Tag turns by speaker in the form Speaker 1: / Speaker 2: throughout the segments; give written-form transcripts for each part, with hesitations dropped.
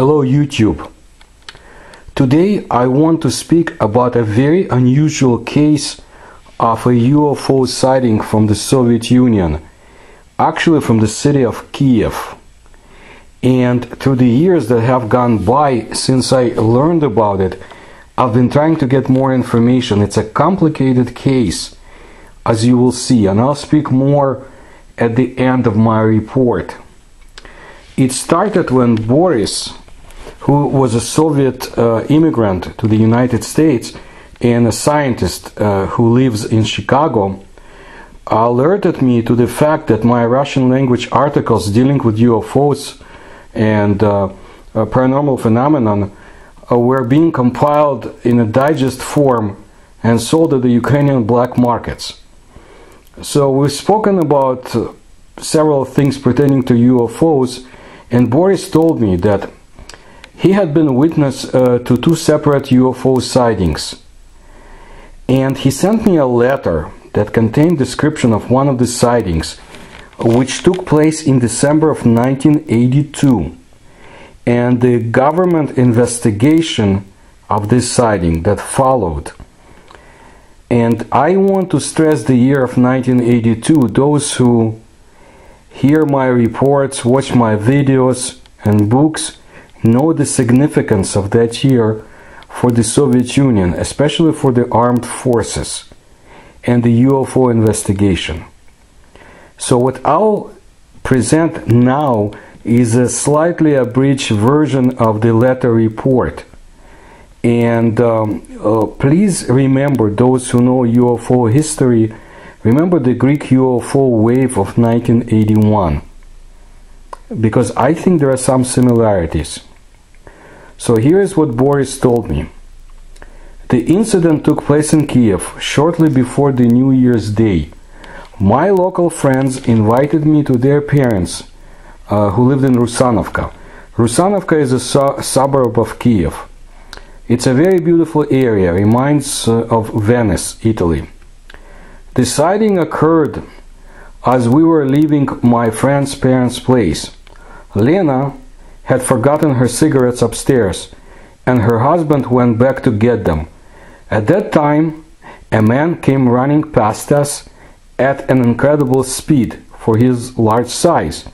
Speaker 1: Hello YouTube. Today I want to speak about a very unusual case of a UFO sighting from the Soviet Union, actually from the city of Kiev. And through the years that have gone by since I learned about it, I've been trying to get more information. It's a complicated case, as you will see, and I'll speak more at the end of my report. It started when Boris, who was a Soviet immigrant to the United States and a scientist who lives in Chicago, alerted me to the fact that my Russian language articles dealing with UFOs and paranormal phenomenon were being compiled in a digest form and sold at the Ukrainian black markets. So we've spoken about several things pertaining to UFOs, and Boris told me that he had been witness to two separate UFO sightings. And he sent me a letter that contained description of one of the sightings, which took place in December of 1982, and the government investigation of this sighting that followed. And I want to stress the year of 1982. Those who hear my reports, watch my videos and books, know the significance of that year for the Soviet Union, especially for the armed forces and the UFO investigation. So what I'll present now is a slightly abridged version of the letter report. And please remember, those who know UFO history, remember the Greek UFO wave of 1981, because I think there are some similarities. So here is what Boris told me. The incident took place in Kiev shortly before the New Year's Day. My local friends invited me to their parents who lived in Rusanovka. Rusanovka is a suburb of Kiev. It's a very beautiful area, reminds of Venice, Italy. The sighting occurred as we were leaving my friend's parents' place. Lena had forgotten her cigarettes upstairs, and her husband went back to get them. At that time, a man came running past us at an incredible speed for his large size,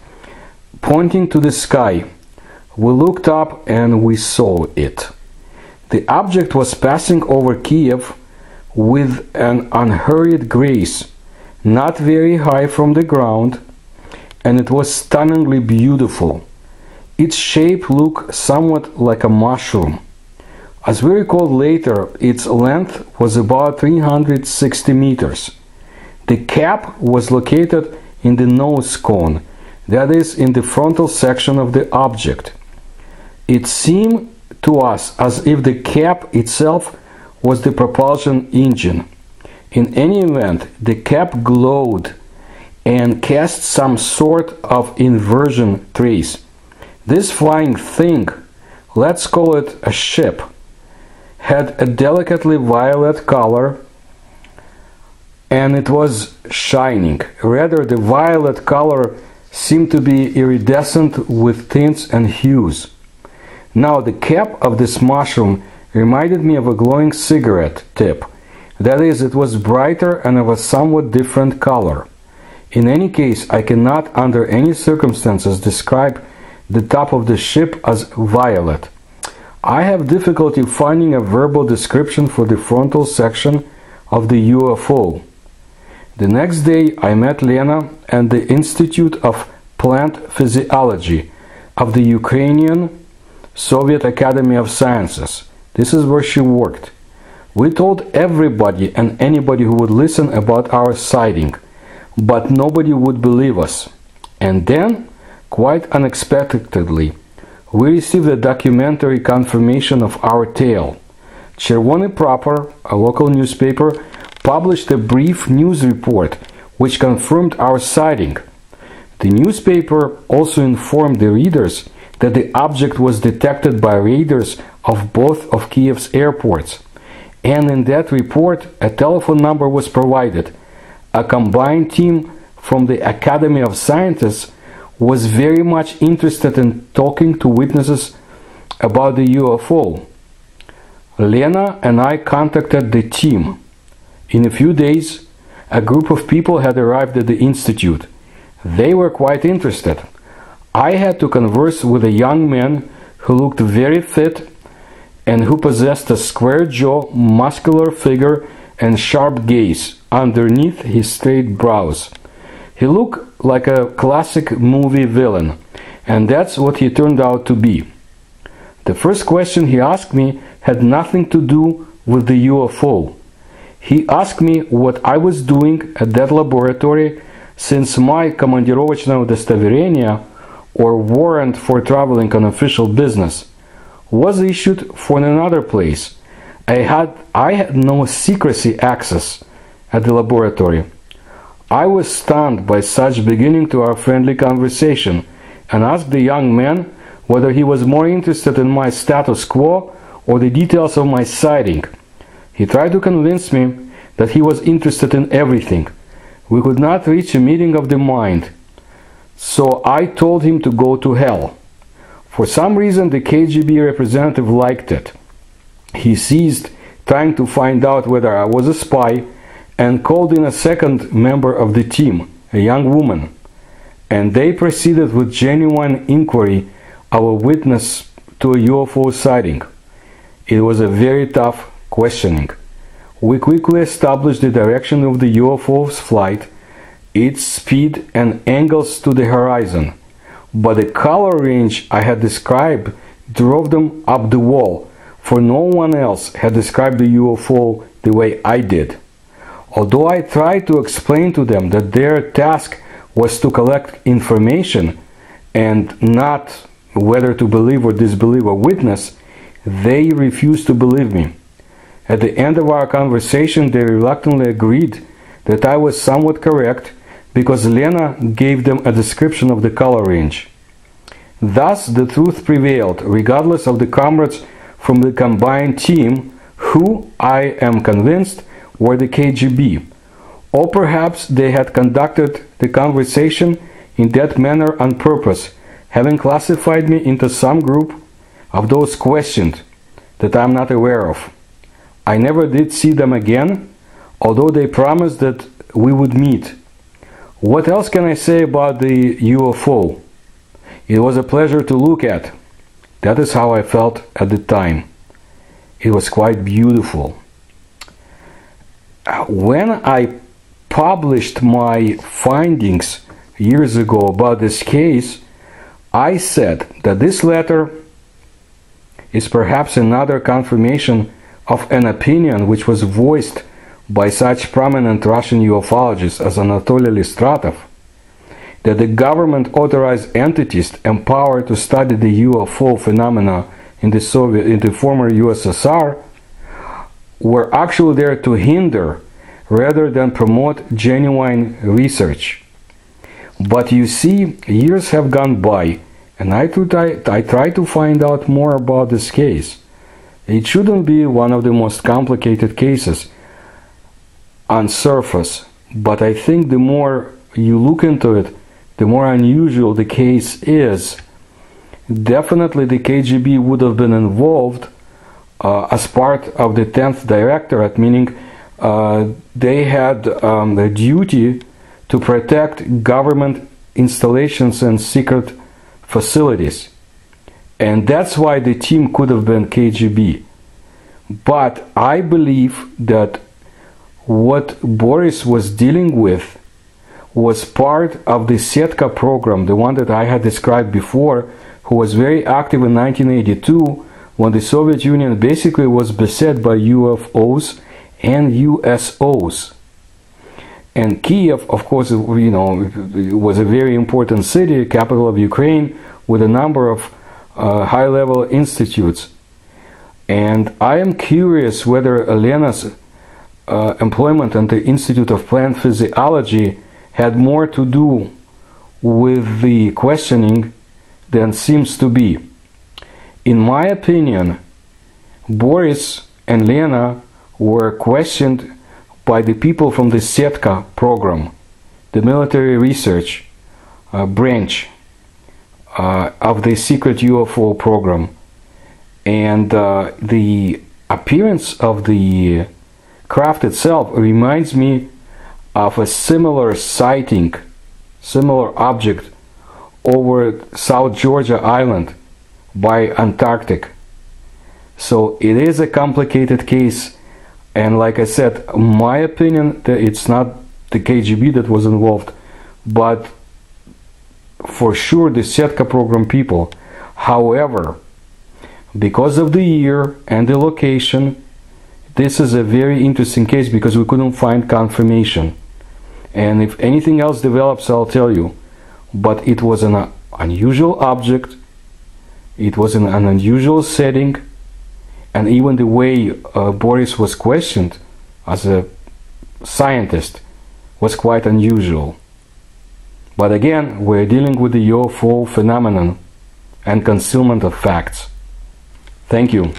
Speaker 1: pointing to the sky. We looked up and we saw it. The object was passing over Kiev with an unhurried grace, not very high from the ground, and it was stunningly beautiful. Its shape looked somewhat like a mushroom. As we recalled later, its length was about 360 meters. The cap was located in the nose cone, that is, in the frontal section of the object. It seemed to us as if the cap itself was the propulsion engine. In any event, the cap glowed and cast some sort of inversion trace. This flying thing, let's call it a ship, had a delicately violet color, and it was shining. Rather, the violet color seemed to be iridescent with tints and hues. Now, the cap of this mushroom reminded me of a glowing cigarette tip. That is, it was brighter and of a somewhat different color. In any case, I cannot under any circumstances describe the top of the ship as violet. I have difficulty finding a verbal description for the frontal section of the UFO. The next day I met Lena at the Institute of Plant Physiology of the Ukrainian Soviet Academy of Sciences. This is where she worked. We told everybody and anybody who would listen about our sighting, but nobody would believe us. And then, quite unexpectedly, we received a documentary confirmation of our tale. Chervony Prapor, a local newspaper, published a brief news report which confirmed our sighting. The newspaper also informed the readers that the object was detected by radars of both of Kiev's airports. And in that report, a telephone number was provided. A combined team from the Academy of Sciences was very much interested in talking to witnesses about the UFO. Lena and I contacted the team. In a few days, a group of people had arrived at the institute. They were quite interested. I had to converse with a young man who looked very fit and who possessed a square jaw, muscular figure, and sharp gaze underneath his straight brows. He looked like a classic movie villain, and that's what he turned out to be. The first question he asked me had nothing to do with the UFO. He asked me what I was doing at that laboratory, since my командировочное удостоверение, or warrant for traveling on official business, was issued for another place. I had no secrecy access at the laboratory. I was stunned by such beginning to our friendly conversation and asked the young man whether he was more interested in my status quo or the details of my sighting. He tried to convince me that he was interested in everything. We could not reach a meeting of the mind, so I told him to go to hell. For some reason, the KGB representative liked it. He ceased trying to find out whether I was a spy and called in a second member of the team, a young woman, and they proceeded with genuine inquiry of a witness to a UFO sighting. It was a very tough questioning. We quickly established the direction of the UFO's flight, its speed and angles to the horizon, but the color range I had described drove them up the wall, for no one else had described the UFO the way I did. Although I tried to explain to them that their task was to collect information and not whether to believe or disbelieve a witness, they refused to believe me. At the end of our conversation, they reluctantly agreed that I was somewhat correct because Lena gave them a description of the color range. Thus, the truth prevailed, regardless of the comrades from the combined team, who, I am convinced, were the KGB. Or perhaps they had conducted the conversation in that manner on purpose, having classified me into some group of those questioned that I am not aware of. I never did see them again, although they promised that we would meet. What else can I say about the UFO? It was a pleasure to look at. That is how I felt at the time. It was quite beautiful. When I published my findings years ago about this case, I said that this letter is perhaps another confirmation of an opinion which was voiced by such prominent Russian ufologists as Anatoly Listratov, that the government authorized entities empowered to study the UFO phenomena in the former USSR were actually there to hinder rather than promote genuine research. But you see, years have gone by, and I try to find out more about this case. It shouldn't be one of the most complicated cases on surface, but I think the more you look into it, the more unusual the case is. Definitely the KGB would have been involved as part of the 10th Directorate, meaning they had a duty to protect government installations and secret facilities. And that's why the team could have been KGB. But I believe that what Boris was dealing with was part of the Setka program, the one that I had described before, who was very active in 1982 when the Soviet Union basically was beset by UFOs and USOs. And Kiev, of course, you know, was a very important city, capital of Ukraine, with a number of high-level institutes. And I am curious whether Elena's employment at the Institute of Plant Physiology had more to do with the questioning than seems to be. In my opinion, Boris and Lena were questioned by the people from the Setka program, the military research branch of the secret UFO program. And the appearance of the craft itself reminds me of a similar sighting, similar object over South Georgia Island by Antarctic. So it is a complicated case, and like I said, my opinion that it's not the KGB that was involved, but for sure the Setka program people. However, because of the year and the location, this is a very interesting case because we couldn't find confirmation. And if anything else develops, I'll tell you. But it was an unusual object, it was in an unusual setting, and even the way Boris was questioned as a scientist was quite unusual. But again, we're dealing with the UFO phenomenon and concealment of facts. Thank you.